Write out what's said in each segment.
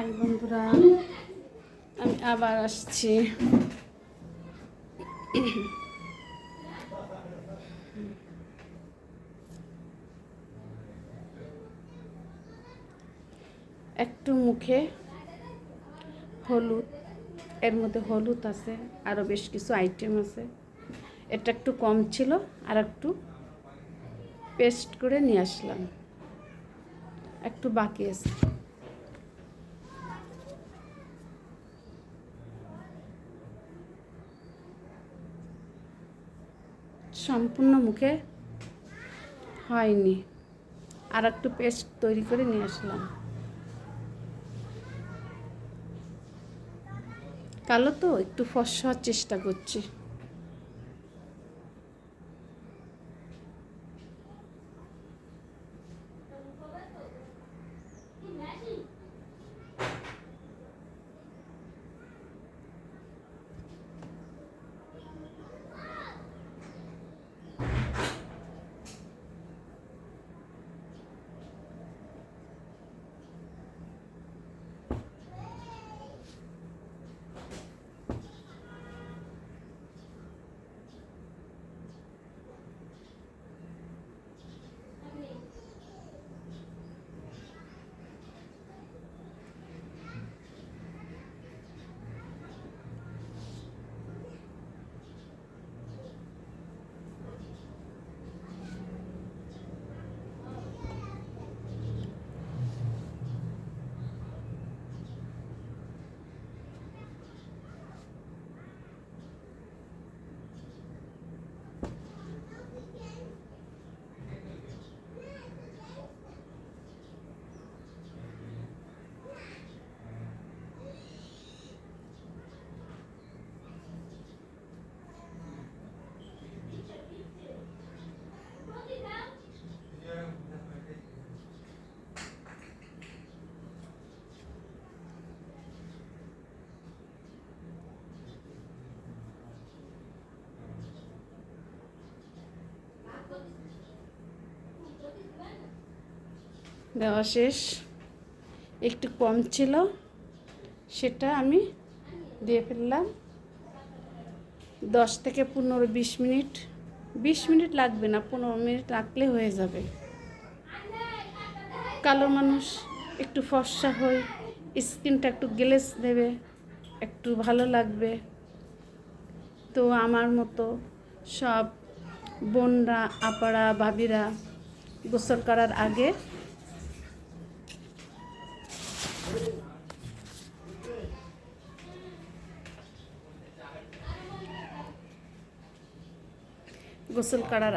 High বন্ধুরা, আমি আবার আসছি। একটু মুখে হলুদ, এর মধ্যে হলুদ আছে, আরও বেশ কিছু আইটেম আছে। এটা একটু কম ছিল, আর একটু পেস্ট করে নিয়ে আসলাম, একটু বাকি আছে। সম্পূর্ণ মুখে হয়নি, আর একটু পেস্ট তৈরি করে নিয়ে আসলাম। কালো তো একটু ফর্সা হওয়ার চেষ্টা করছি। দেওয়া শেষ। একটু কম ছিল, সেটা আমি দিয়ে ফেললাম। 10 থেকে 15-20 মিনিট, 20 মিনিট লাগবে না, 15 মিনিট রাখলে হয়ে যাবে। কালো মানুষ একটু ফর্সা হয়ে স্কিনটা একটু গ্লেজ দেবে, একটু ভালো লাগবে। তো আমার মতো সব বোনরা, আপারা, ভাবিরা গোসল করার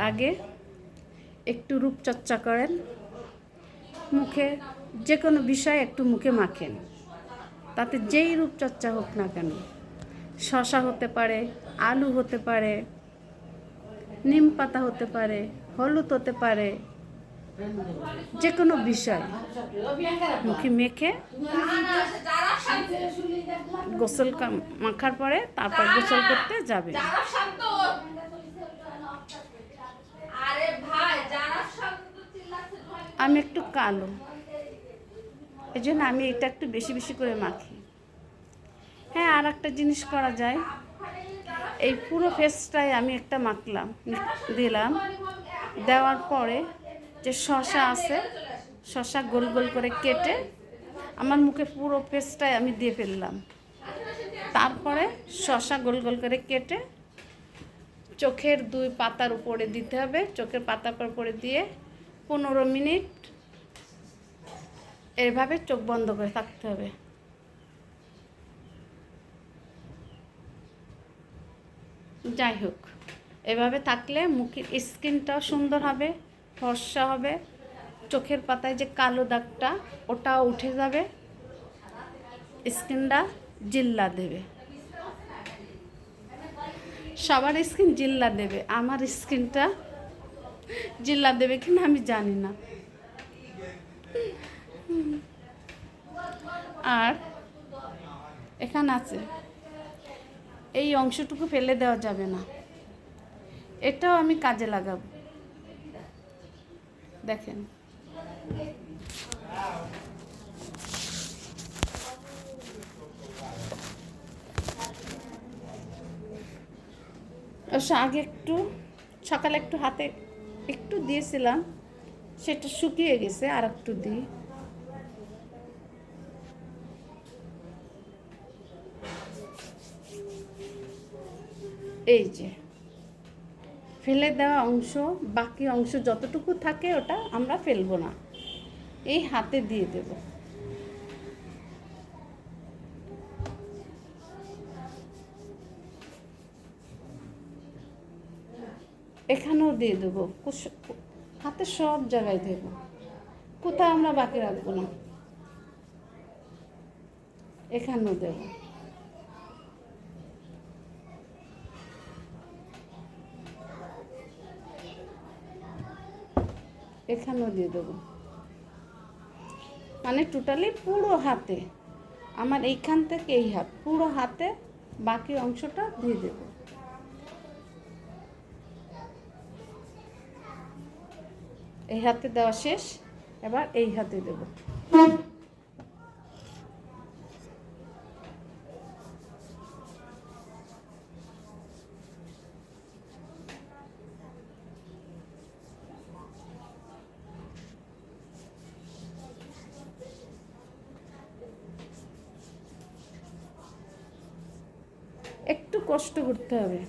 আগে একটু রূপচর্চা করেন। মুখে যে কোনো বিষয় একটু মুখে মাখেন, তাতে যেই রূপচর্চা হোক না কেন, শসা হতে পারে, আলু হতে পারে, নিম পাতা হতে পারে, হলুদ হতে পারে, যে কোনো বিষয় মুখে মেখে গোসল মাখার পরে তারপর গোসল করতে যাবে। আমি একটু কালো, এই জন্য আমি এটা একটু বেশি বেশি করে মাখি। হ্যাঁ, আর একটা জিনিস করা যায়, এই পুরো ফেসটাই আমি একটা মাখলাম, দিলাম। দেওয়ার পরে যে শসা আছে, শসা গোল গোল করে কেটে আমার মুখে পুরো ফেসটাই আমি দিয়ে ফেললাম। তারপরে শসা গোল গোল করে কেটে চোখের 2 পাতার উপরে দিতে হবে। চোখের পাতার উপরে দিয়ে 15 মিনিট এভাবে চোখ বন্ধ করে থাকতে হবে। যাই হোক, এভাবে থাকলে মুখের স্কিনটাও সুন্দর হবে, ফর্সা হবে, চোখের পাতায় যে কালো দাগটা ওটাও উঠে যাবে, স্কিনটা জিল্লা দেবে। সবার স্কিন জিল্লা দেবে, আমার স্কিনটা জিল্লা দেবে কিনা আমি জানি না। আর এখানে আছে, এই অংশটুকু ফেলে দেওয়া যাবে না, এটাও আমি কাজে লাগাবো। দেখেন, অবশ্য আগে একটু সকালে একটু হাতে একটু দিয়েছিলাম, সেটা শুকিয়ে গেছে, আর একটু দিই। এই যে ফেলে দেওয়া অংশ, বাকি অংশ যতটুকু থাকে ওটা আমরা ফেলবো না, এই হাতে দিয়ে দেব। এখানেও দিয়ে দেবো, হাতে সব জায়গায় দেবো, কোথাও আমরা বাকি রাখবো না। এখানেও দেব। এখানেও দিয়ে দেবো, মানে টোটালি পুরো হাতে, আমার এইখান থেকে এই হাত পুরো হাতে বাকি অংশটা দিয়ে দেব। এই হাতে দেওয়া শেষ, এবার এই হাতে দেব। একটু কষ্ট করতে হবে,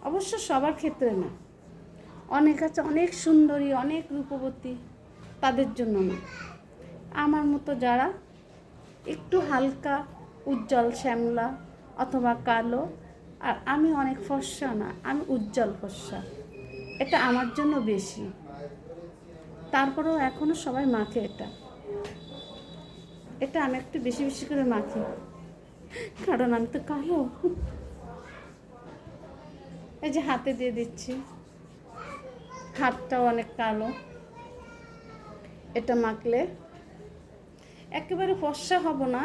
অবশ্য সবার ক্ষেত্রে না। অনেক আছে অনেক সুন্দরী, অনেক রূপবতী, তাদের জন্য না। আমার মতো যারা একটু হালকা উজ্জ্বল শ্যামলা অথবা কালো, আর আমি অনেক ফর্সা না, আমি উজ্জ্বল ফর্সা, এটা আমার জন্য বেশি। তারপরেও এখনও সবাই মাখে এটা, এটা আমি একটু বেশি বেশি করে মাখি, কারণ আমি তো কালো। এই যে হাতে দিয়ে দিচ্ছি, হাতটাও অনেক কালো। এটা মাখলে একেবারে ফর্সা হব না,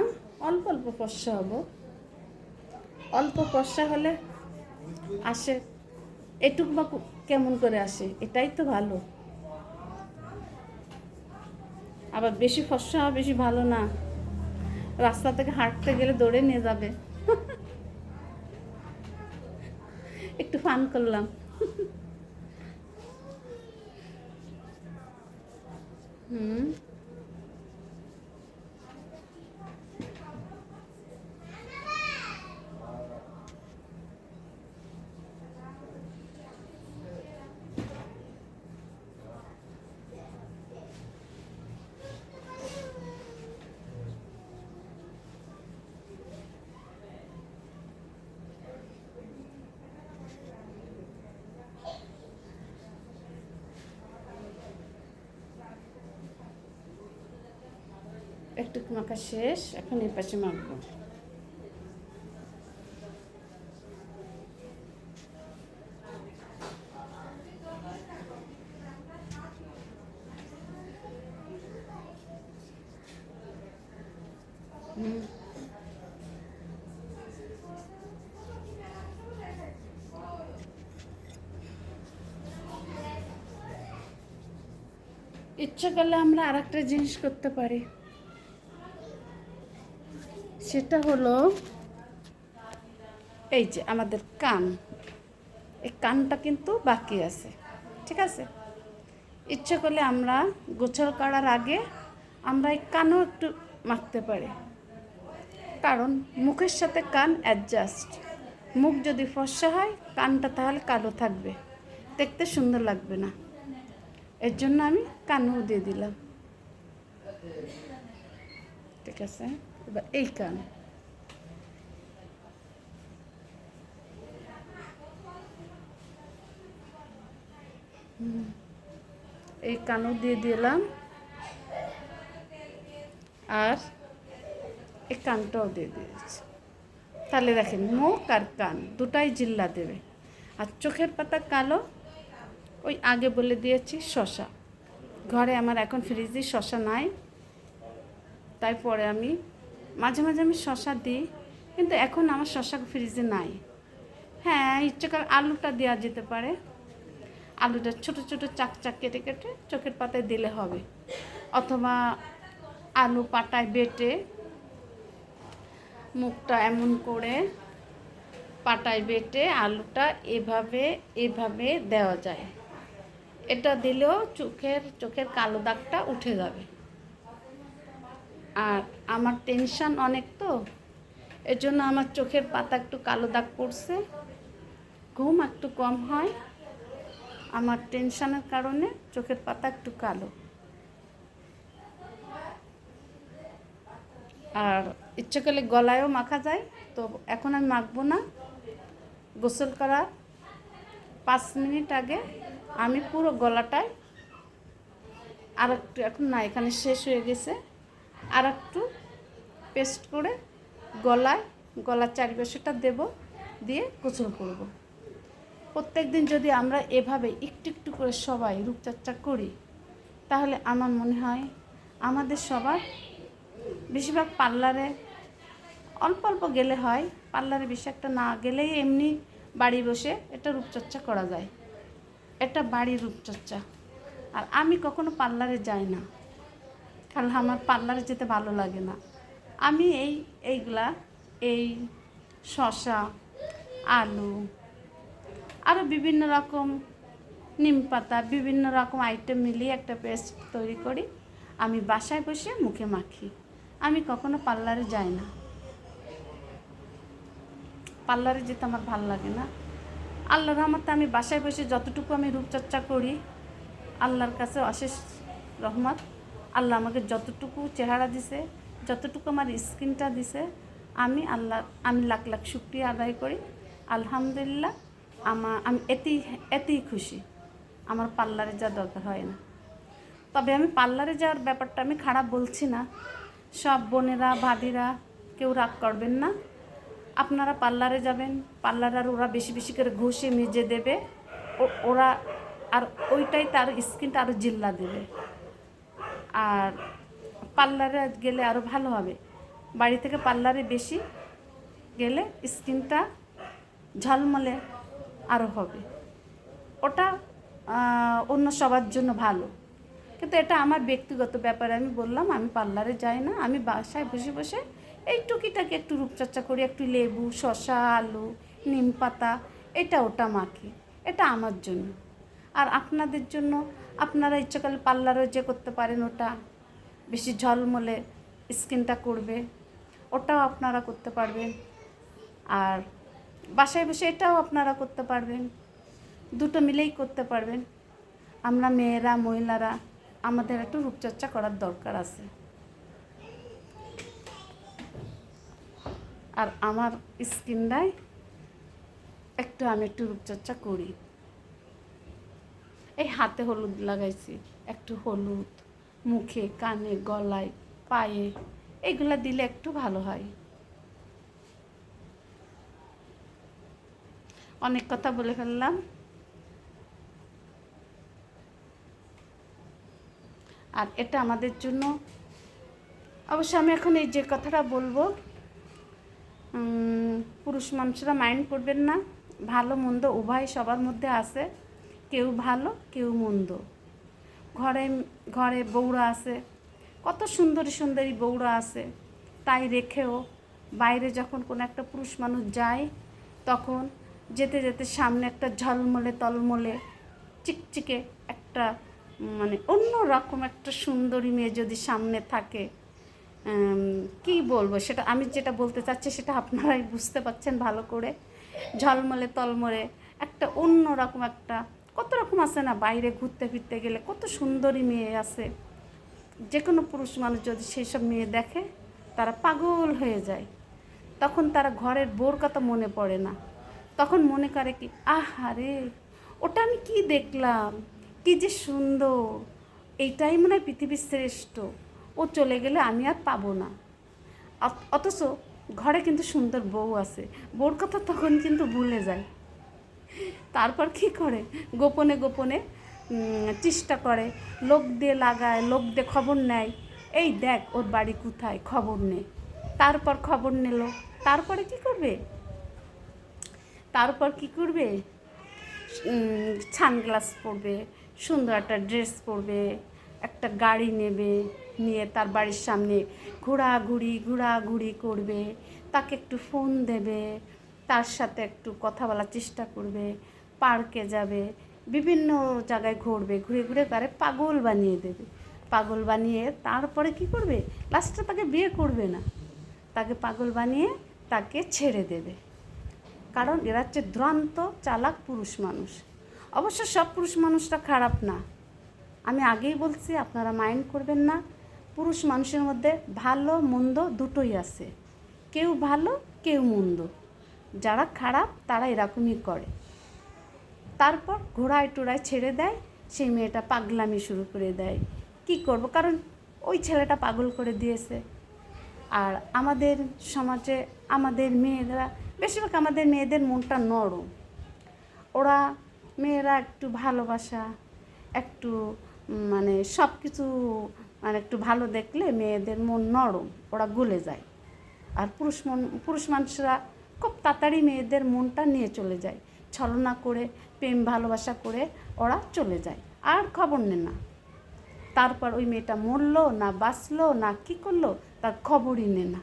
অল্প অল্প ফর্সা হব। অল্প ফর্সা হলে আসে এটুক বা কেমন করে আসে, এটাই তো ভালো। আবার বেশি ফর্সা হওয়া বেশি ভালো না, রাস্তা থেকে হাঁটতে গেলে দৌড়ে নিয়ে যাবে। একটু ফান করলাম। হুম, একটু মাখা শেষ, এখন এই পাশে মাখবো। ইচ্ছা করলে আমরা আর একটা জিনিস করতে পারি, সেটা হলো এই যে আমাদের কান, এই কানটা কিন্তু বাকি আছে, ঠিক আছে? ইচ্ছা করলে আমরা গোছল করার আগে আমরা এই কানও একটু মাখতে পারি, কারণ মুখের সাথে কান অ্যাডজাস্ট। মুখ যদি ফর্সা হয়, কানটা তাহলে কালো থাকবে, দেখতে সুন্দর লাগবে না। এর জন্য আমি কানও দিয়ে দিলাম, ঠিক আছে? এবার এই কান, এই কানও দিয়ে দিলাম, আর এই কানটাও দিয়ে দিয়েছি। তাহলে দেখেন মুখ আর কান দুটাই জিল্লা দেবে। আর চোখের পাতা কালো, ওই আগে বলে দিয়েছি শশা, ঘরে আমার এখন ফ্রিজে শশা নাই, তাই পরে আমি মাঝে মাঝে আমি শশা দিই, কিন্তু এখন আমার শশা ফ্রিজে নাই। হ্যাঁ, ইচ্ছে করে আলুটা দেওয়া যেতে পারে, আলুটা ছোট ছোট চাক চাক কেটে কেটে চোখের পাতায় দিলে হবে, অথবা আলু পাটায় বেটে মুখটা এমন করে পাটায় বেটে আলুটা এভাবে এভাবে দেওয়া যায়। এটা দিলেও চোখের কালো দাগটা উঠে যাবে। আর আমার টেনশন অনেক, তো এর জন্য আমার চোখের পাতা একটু কালো দাগ পড়ছে, ঘুম একটু কম হয়, আমার টেনশনের কারণে চোখের পাতা একটু কালো। আর ইচ্ছে করলে গলায়ও মাখা যায়, তো এখন আমি মাখবো না। গোসল করার 5 মিনিট আগে আমি পুরো গলাটায় আর একটু, এখন না, এখানে শেষ হয়ে গেছে, আর একটু পেস্ট করে গলার চারিপাশেটা দেব, দিয়ে গোসল করব। প্রত্যেক দিন যদি আমরা এভাবে একটু একটু করে সবাই রূপচর্চা করি, তাহলে আমার মনে হয় আমাদের সবার, বেশিরভাগ পার্লারে অল্প অল্প গেলে হয়, পার্লারে বেশি একটা না গেলেই এমনি বাড়ি বসে এটা রূপচর্চা করা যায়। এটা বাড়ির রূপচর্চা। আর আমি কখনো পার্লারে যাই না, কারণ আমার পার্লারে যেতে ভালো লাগে না। আমি এইগুলা এই শসা, আলু, আরও বিভিন্ন রকম নিম পাতা, বিভিন্ন রকম আইটেম মিলিয়ে একটা পেস্ট তৈরি করি, আমি বাসায় বসে মুখে মাখি। আমি কখনো পার্লারে যাই না, পার্লারে যেতে আমার ভালো লাগে না। আল্লাহর রহমতে আমি বাসায় বসে যতটুকু আমি রূপচর্চা করি, আল্লাহর কাছে অশেষ রহমত। আল্লাহ আমাকে যতটুকু চেহারা দিছে, যতটুকু আমার স্কিনটা দিছে, আমি লাখ লাখ শুকরিয়া আদায় করি। আলহামদুলিল্লাহ, আমি এতেই খুশি। আমার পার্লারে যাওয়ার দরকার হয় না। তবে আমি পার্লারে যাওয়ার ব্যাপারটা আমি খারাপ বলছি না। সব বোনেরা, ভাবিরা, কেউ রাগ করবেন না। আপনারা পার্লারে যাবেন, পার্লারে আর ওরা বেশি বেশি করে ঘষে মেজে দেবে, ওরা আর ওইটাই তার স্কিনটা আরও জিল্লা দেবে। আর পার্লারে গেলে আরও ভালো হবে, বাড়ি থেকে পার্লারে বেশি গেলে স্কিনটা ঝলমলে আরও হবে। ওটা অন্য সবার জন্য ভালো, কিন্তু এটা আমার ব্যক্তিগত ব্যাপারে আমি বললাম। আমি পার্লারে যাই না, আমি বাসায় বসে বসে এই টুকিটাকে একটু রূপচর্চা করি, একটু লেবু, শসা, আলু, নিম পাতা, এটা ওটা মাখি। এটা আমার জন্য। আর আপনাদের জন্য, আপনারা ইচ্ছে করলে পার্লারও যে করতে পারেন, ওটা বেশি ঝলমলে স্কিনটা করবে, ওটাও আপনারা করতে পারবেন। আর বাসায় বসে এটাও আপনারা করতে পারবেন, দুটো মিলেই করতে পারবেন। আমরা মেয়েরা, মহিলারা, আমাদের একটু রূপচর্চা করার দরকার আছে। আর আমার স্কিনটায় আমি একটু রূপচর্চা করি। এই হাতে হলুদ লাগাইছি, একটু হলুদ মুখে, কানে, গলায়, পায়ে, এগুলা দিলে একটু ভালো হয়। অনেক কথা বলে ফেললাম। আর এটা আমাদের জন্য, অবশ্য আমি এখন এই যে কথাটা বলবো, পুরুষ মানুষরা মাইন্ড করবেন না। ভালো মন্দ উভয় সবার মধ্যে আছে, কেউ ভালো কেউ মন্দ। ঘরে বউরা আছে, কত সুন্দরী সুন্দরী বউরা আছে, তাই রেখেও বাইরে যখন কোনো একটা পুরুষ মানুষ যায়, তখন যেতে যেতে সামনে একটা ঝলমলে তলমলে চিকচিকে একটা, মানে অন্য রকম একটা সুন্দরী মেয়ে যদি সামনে থাকে, কি বলবো, সেটা আমি যেটা বলতে চাচ্ছি সেটা আপনারাই বুঝতে পারছেন ভালো করে। ঝলমলে তলমলে একটা অন্য রকম একটা, কত রকম আছে না, বাইরে ঘুরতে ফিরতে গেলে কত সুন্দরী মেয়ে আছে। যে কোনো পুরুষ মানুষ যদি সেই সব মেয়ে দেখে, তারা পাগল হয়ে যায়। তখন তারা ঘরের বোর কথা মনে পড়ে না, তখন মনে করে কি, আহারে ওটা আমি কি দেখলাম, কি যে সুন্দর, এইটাই মনে হয় পৃথিবীর শ্রেষ্ঠ, ও চলে গেলে আমি আর পাবো না। অথচ ঘরে কিন্তু সুন্দর বউ আছে, বউর কথা তখন কিন্তু ভুলে যায়। তারপর কি করে, গোপনে গোপনে চেষ্টা করে, লোক দিয়ে লাগায়, লোক দিয়ে খবর নেয়, এই দেখ ওর বাড়ি কোথায়, খবর নে। তারপর খবর নিল, তারপরে কি করবে, সানগ্লাস পরবে, সুন্দর একটা ড্রেস পরবে, একটা গাড়ি নেবে, নিয়ে তার বাড়ির সামনে ঘোরাঘুরি করবে, তাকে একটু ফোন দেবে, তার সাথে একটু কথা বলার চেষ্টা করবে, পার্কে যাবে, বিভিন্ন জায়গায় ঘুরবে, ঘুরে ঘুরে তারে পাগল বানিয়ে দেবে। পাগল বানিয়ে তারপরে কি করবে, লাস্টে তাকে বিয়ে করবে না, তাকে পাগল বানিয়ে তাকে ছেড়ে দেবে। কারণ এরা হচ্ছে দুরন্ত চালাক পুরুষ মানুষ। অবশ্য সব পুরুষ মানুষটা খারাপ না, আমি আগেই বলছি, আপনারা মাইন্ড করবেন না। পুরুষ মানুষের মধ্যে ভালো মন্দ দুটোই আছে, কেউ ভালো কেউ মন্দ। যারা খারাপ তারা এরকমই করে। তারপর ঘোড়ায় টোড়ায় ছেড়ে দেয়, সেই মেয়েটা পাগলামি শুরু করে দেয়। কি করব, কারণ ওই ছেলেটা পাগল করে দিয়েছে। আর আমাদের সমাজে আমাদের মেয়েরা, বেশিরভাগ আমাদের মেয়েদের মনটা নরম। ওরা মেয়েরা একটু ভালোবাসা, একটু মানে সব কিছু মানে একটু ভালো দেখলে মেয়েদের মন নরম, ওরা গলে যায়। আর পুরুষ মানুষরা খুব তাড়াতাড়ি মেয়েদের মনটা নিয়ে চলে যায়, ছলনা করে প্রেম ভালোবাসা করে ওরা চলে যায়, আর খবর নেয় না। তারপর ওই মেয়েটা মরলো না বাঁচলো না কী করলো তার খবরই নেয় না।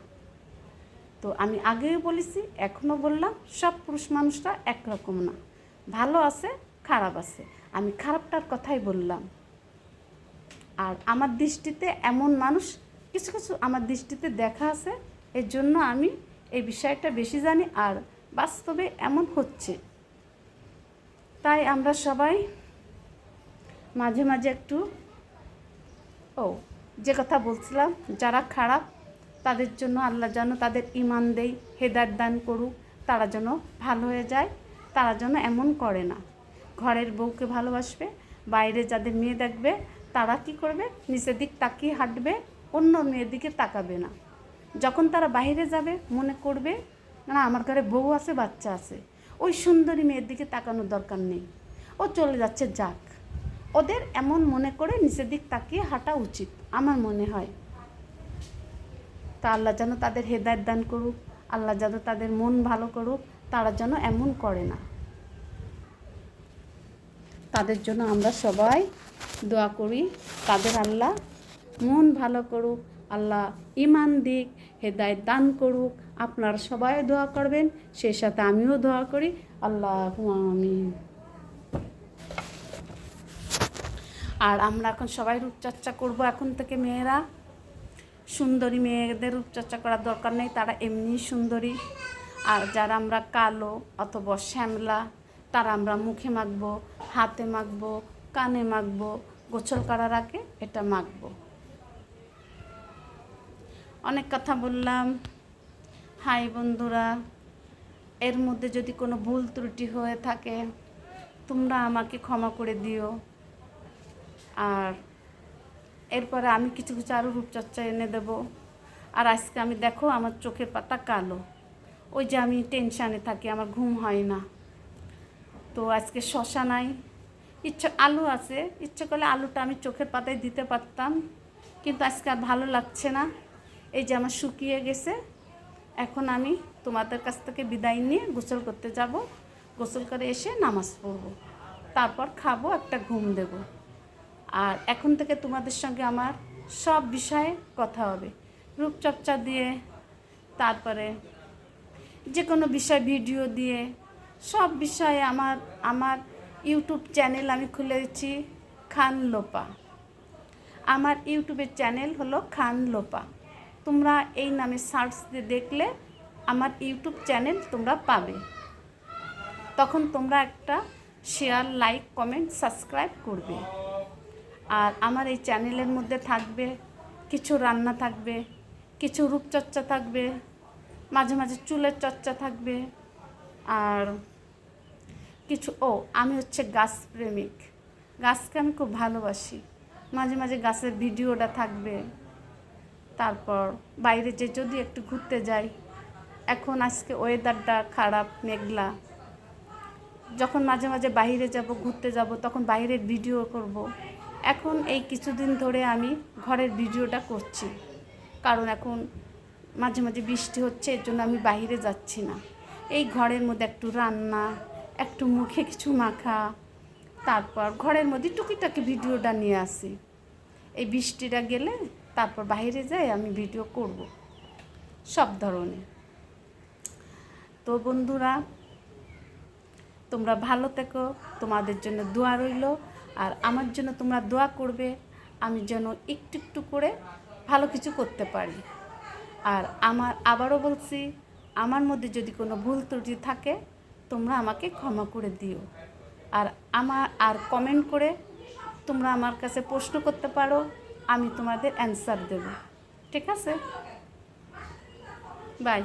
তো আমি আগেও বলেছি, এখনও বললাম, সব পুরুষ মানুষরা একরকম না, ভালো আছে খারাপ আছে। আমি খারাপটার কথাই বললাম। আর আমার দৃষ্টিতে এমন মানুষ কিছু কিছু আমার দৃষ্টিতে দেখা আছে, এর জন্য আমি এই বিষয়টা বেশি জানি। আর বাস্তবে এমন হচ্ছে, তাই আমরা সবাই মাঝে মাঝে একটু যে কথা বলছিলাম, যারা খারাপ তাদের জন্য আল্লাহ যেন তাদের ঈমান দেয়, হেদায়েত দান করুক, তারা যেন ভালো হয়ে যায়, তারা যেন এমন করে না। ঘরের বউকে ভালোবাসবে, বাইরে যাদের মেয়ে দেখবে তারা কি করবে, নিচের দিক তাকিয়ে হাঁটবে, অন্য মেয়ের দিকে তাকাবে না। যখন তারা বাইরে যাবে মনে করবে না আমার ঘরে বউ আছে বাচ্চা আছে, ওই সুন্দরী মেয়ের দিকে তাকানোর দরকার নেই, ও চলে যাচ্ছে যাক। ওদের এমন মনে করে নিচের দিক তাকিয়ে হাঁটা উচিত আমার মনে হয়। তা আল্লাহ যেন তাদের হেদায়েত দান করুক, আল্লাহ যেন তাদের মন ভালো করুক, তারা যেন এমন করে না। তাদের জন্য আমরা সবাই দোয়া করি, তাদের আল্লাহ মন ভালো করুক, আল্লাহ ঈমান দিক, হেদায়েত দান করুক। আপনারা সবাই দোয়া করবেন, সেই সাথে আমিও দোয়া করি। আল্লাহুম্মা আমিন। আর আমরা এখন সবাই রূপচর্চা করব। এখন থেকে মেয়েরা সুন্দরী, মেয়েদের রূপচর্চা করার দরকার নেই, তারা এমনি সুন্দরী। আর যারা আমরা কালো অথবা শ্যামলা, তারা আমরা মুখে মাখবো, হাতে মাখবো, কানে মাখবো, গোসল করার আগে এটা মাখবো। অনেক কথা বললাম। হাই বন্ধুরা, এর মধ্যে যদি কোনো ভুল ত্রুটি হয়ে থাকে তোমরা আমাকে ক্ষমা করে দিও। আর এরপরে আমি কিছু কিছু আরও রূপচর্চা এনে দেবো। আর আজকে আমি দেখো আমার চোখের পাতা কালো, ওই যে আমি টেনশানে থাকি, আমার ঘুম হয় না। তো আজকে শশা নাই, আলু আছে, ইচ্ছে করলে আলুটা আমি চোখের পাতায় দিতে পারতাম, কিন্তু আজকে আর ভালো লাগছে না। এই যে আমার শুকিয়ে গেছে। এখন আমি তোমাদের কাছ থেকে বিদায় নিয়ে গোসল করতে যাব, গোসল করে এসে নামাজ পড়ব, তারপর খাবো, একটা ঘুম দেব। আর এখন থেকে তোমাদের সঙ্গে আমার সব বিষয়ে কথা হবে, রূপচর্চা দিয়ে, তারপরে যে কোনো বিষয় ভিডিও দিয়ে, সব বিষয়ে আমার ইউটিউব চ্যানেল আমি খুলেছি খান লোপা। আমার ইউটিউবের চ্যানেল হলো খান লোপা। তোমরা এই নামে সার্চ দিয়ে দেখলে আমার ইউটিউব চ্যানেল তোমরা পাবে। তখন তোমরা একটা শেয়ার, লাইক, কমেন্ট, সাবস্ক্রাইব করবে। আর আমার এই চ্যানেলের মধ্যে থাকবে কিছু রান্না, থাকবে কিছু রূপচর্চা, থাকবে মাঝে মাঝে চুলের চর্চা থাকবে। আর কিছু আমি হচ্ছে গাছ প্রেমিক, গাছকে আমি খুব ভালোবাসি, মাঝে মাঝে গাছের ভিডিওটা থাকবে। তারপর বাইরে যে যদি একটু ঘুরতে যাই, এখন আজকে ওয়েদারটা খারাপ, মেঘলা, যখন মাঝে মাঝে বাইরে যাব, ঘুরতে যাব, তখন বাইরের ভিডিও করব। এখন এই কিছুদিন ধরে আমি ঘরের ভিডিওটা করছি, কারণ এখন মাঝে মাঝে বৃষ্টি হচ্ছে, এর জন্য আমি বাইরে যাচ্ছি না। এই ঘরের মধ্যে একটু রান্না, একটু মুখে কিছু মাখা, তারপর ঘরের মধ্যে টুকিটাকি ভিডিওটা নিয়ে আসি। এই বৃষ্টিটা গেলে তারপর বাইরে যাই আমি ভিডিও করব সব ধরনের। তো বন্ধুরা, তোমরা ভালো থেকো, তোমাদের জন্য দোয়া রইল। আর আমার জন্য তোমরা দোয়া করবে, আমি যেন একটু একটু করে ভালো কিছু করতে পারি। আর আবারও বলছি, আমার মধ্যে যদি কোনো ভুল ত্রুটি থাকে তোমরা আমাকে ক্ষমা করে দিও। আর কমেন্ট করে তোমরা আমার কাছে প্রশ্ন করতে পারো, আমি তোমাদের অ্যান্সার দেব। ঠিক আছে? বাই।